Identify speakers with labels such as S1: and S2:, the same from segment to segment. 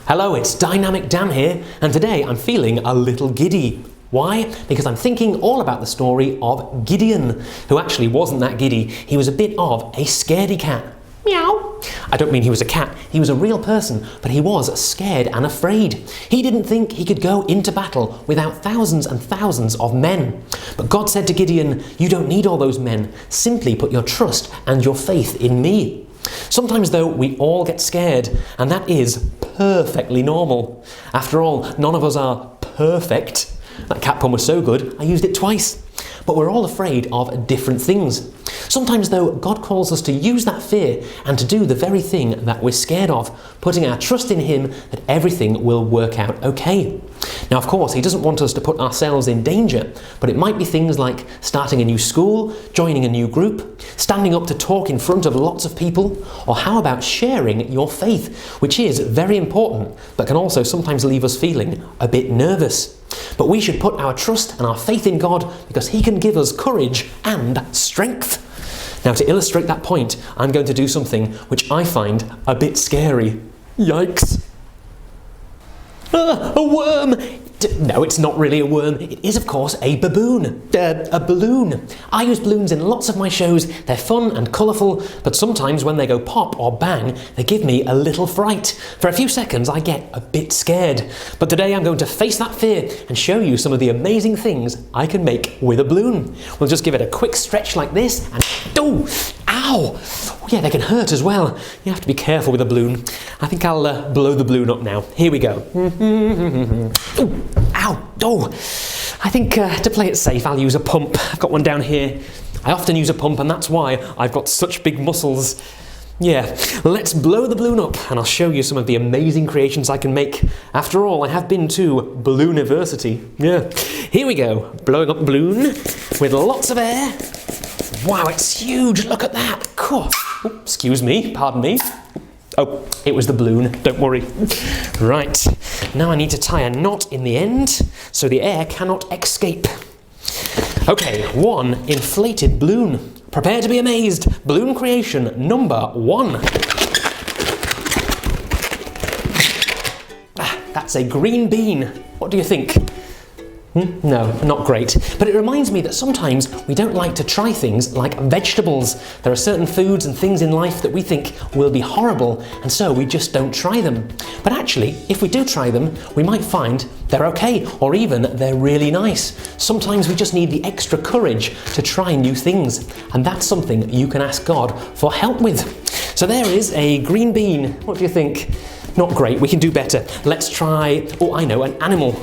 S1: Hello, it's Dynamic Dan here, and today I'm feeling a little giddy. Why? Because I'm thinking all about the story of Gideon, who actually wasn't that giddy. He was a bit of a scaredy cat. Meow. I don't mean he was a cat, he was a real person, but he was scared and afraid. He didn't think he could go into battle without thousands and thousands of men. But God said to Gideon, "You don't need all those men. Simply put your trust and your faith in me." Sometimes though, we all get scared, and that is perfectly normal. After all, none of us are perfect. That cat pun was so good, I used it twice. But we're all afraid of different things. Sometimes though, God calls us to use that fear and to do the very thing that we're scared of, putting our trust in Him that everything will work out okay. Now, of course, He doesn't want us to put ourselves in danger, but it might be things like starting a new school, joining a new group, standing up to talk in front of lots of people, or how about sharing your faith, which is very important, but can also sometimes leave us feeling a bit nervous. But we should put our trust and our faith in God because He can give us courage and strength. Now, to illustrate that point, I'm going to do something which I find a bit scary. Yikes. A worm! No, it's not really a worm. It is, of course, a baboon. A balloon. I use balloons in lots of my shows. They're fun and colourful, but sometimes when they go pop or bang, they give me a little fright. For a few seconds, I get a bit scared. But today I'm going to face that fear and show you some of the amazing things I can make with a balloon. We'll just give it a quick stretch like this and... Oh! Ow! Oh, yeah, they can hurt as well. You have to be careful with a balloon. I think I'll blow the balloon up now. Here we go. Ooh, ow! Oh! I think to play it safe, I'll use a pump. I've got one down here. I often use a pump, and that's why I've got such big muscles. Yeah, let's blow the balloon up, and I'll show you some of the amazing creations I can make. After all, I have been to Ballooniversity. Yeah. Here we go. Blowing up balloon with lots of air. Wow, it's huge, look at that. Cool. Oh, excuse me, pardon me. Oh, it was the balloon, don't worry. Right, now I need to tie a knot in the end so the air cannot escape. Okay, one inflated balloon. Prepare to be amazed. Balloon creation number 1. That's a green bean. What do you think? No, not great. But it reminds me that sometimes we don't like to try things like vegetables. There are certain foods and things in life that we think will be horrible, and so we just don't try them. But actually, if we do try them, we might find they're okay, or even they're really nice. Sometimes we just need the extra courage to try new things, and that's something you can ask God for help with. So there is a green bean. What do you think? Not great, we can do better. Let's try, oh, I know, an animal.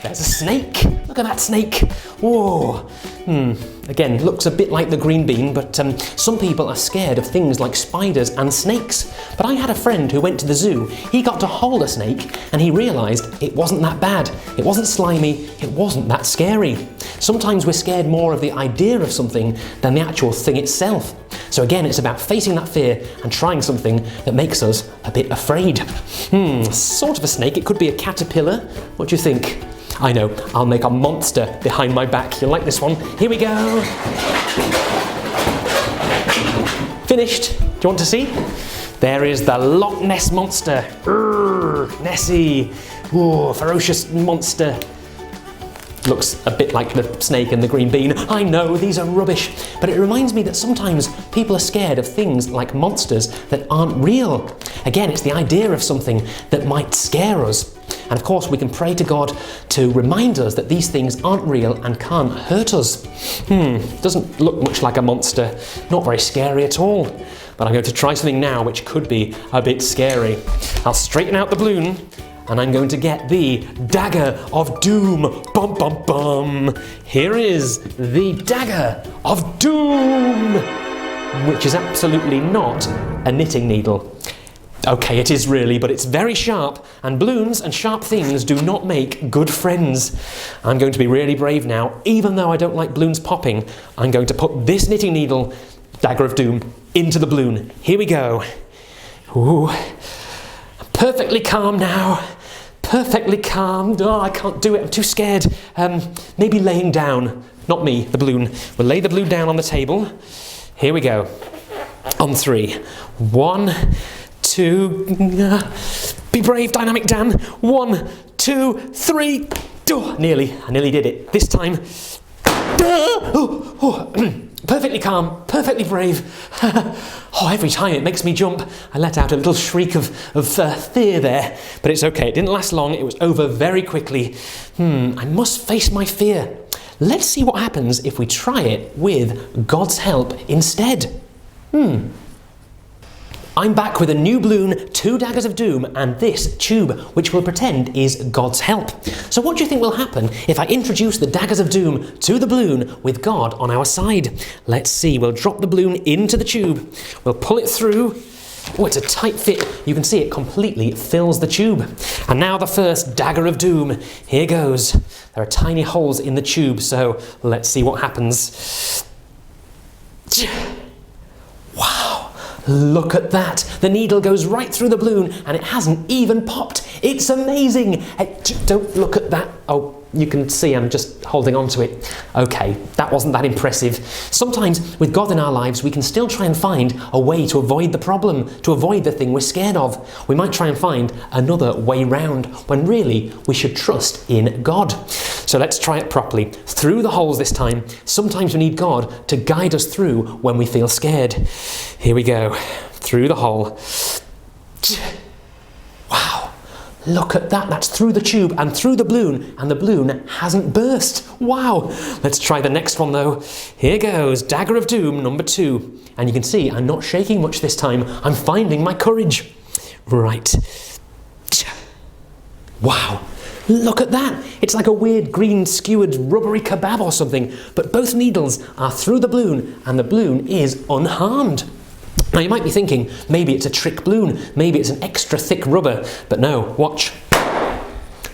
S1: There's a snake. Look at that snake. Whoa. Again, looks a bit like the green bean, but some people are scared of things like spiders and snakes. But I had a friend who went to the zoo. He got to hold a snake and he realised it wasn't that bad. It wasn't slimy. It wasn't that scary. Sometimes we're scared more of the idea of something than the actual thing itself. So again, it's about facing that fear and trying something that makes us a bit afraid. Sort of a snake. It could be a caterpillar. What do you think? I know, I'll make a monster behind my back. You'll like this one. Here we go. Finished. Do you want to see? There is the Loch Ness Monster. Nessie. Ooh, ferocious monster. Looks a bit like the snake and the green bean. I know, these are rubbish. But it reminds me that sometimes people are scared of things like monsters that aren't real. Again, it's the idea of something that might scare us. And of course, we can pray to God to remind us that these things aren't real and can't hurt us. Doesn't look much like a monster. Not very scary at all. But I'm going to try something now which could be a bit scary. I'll straighten out the balloon. And I'm going to get the Dagger of Doom. Bum, bum, bum. Here is the Dagger of Doom, which is absolutely not a knitting needle. Okay, it is really, but it's very sharp, and balloons and sharp things do not make good friends. I'm going to be really brave now. Even though I don't like balloons popping, I'm going to put this knitting needle, Dagger of Doom, into the balloon. Here we go. Ooh. Perfectly calm now. Perfectly calm. Oh, I can't do it. I'm too scared. Maybe laying down. Not me, the balloon. We'll lay the balloon down on the table. Here we go. On 3. 1, 2, be brave, Dynamic Dan. 1, 2, 3. Oh, nearly. I nearly did it. This time. Perfectly calm, perfectly brave. Every time it makes me jump. I let out a little shriek of fear there, but it's okay. It didn't last long. It was over very quickly. I must face my fear. Let's see what happens if we try it with God's help instead. I'm back with a new balloon, 2 daggers of doom, and this tube, which we'll pretend is God's help. So what do you think will happen if I introduce the daggers of doom to the balloon with God on our side? Let's see. We'll drop the balloon into the tube. We'll pull it through. Oh, it's a tight fit. You can see it completely fills the tube. And now the first dagger of doom. Here goes. There are tiny holes in the tube, so let's see what happens. Wow. Look at that. The needle goes right through the balloon and it hasn't even popped. It's amazing. Hey, don't look at that. Oh, you can see I'm just holding on to it. Okay, that wasn't that impressive. Sometimes with God in our lives, we can still try and find a way to avoid the problem, to avoid the thing we're scared of. We might try and find another way round when really we should trust in God. So let's try it properly. Through the holes this time. Sometimes we need God to guide us through when we feel scared. Here we go. Through the hole. Wow. Look at that. That's through the tube and through the balloon, and the balloon hasn't burst. Wow. Let's try the next one though. Here goes. Dagger of doom number 2. And you can see I'm not shaking much this time. I'm finding my courage. Right. Wow. Look at that! It's like a weird green skewered rubbery kebab or something, but both needles are through the balloon and the balloon is unharmed. Now you might be thinking, maybe it's a trick balloon, maybe it's an extra thick rubber, but no, watch.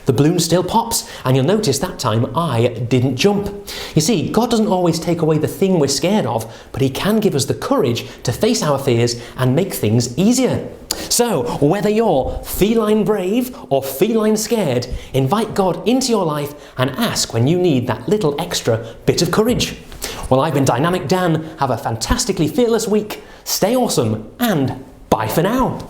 S1: The balloon still pops, and you'll notice that time I didn't jump. You see, God doesn't always take away the thing we're scared of, but He can give us the courage to face our fears and make things easier. So, whether you're feline brave or feline scared, invite God into your life and ask when you need that little extra bit of courage. Well, I've been Dynamic Dan. Have a fantastically fearless week. Stay awesome, and bye for now.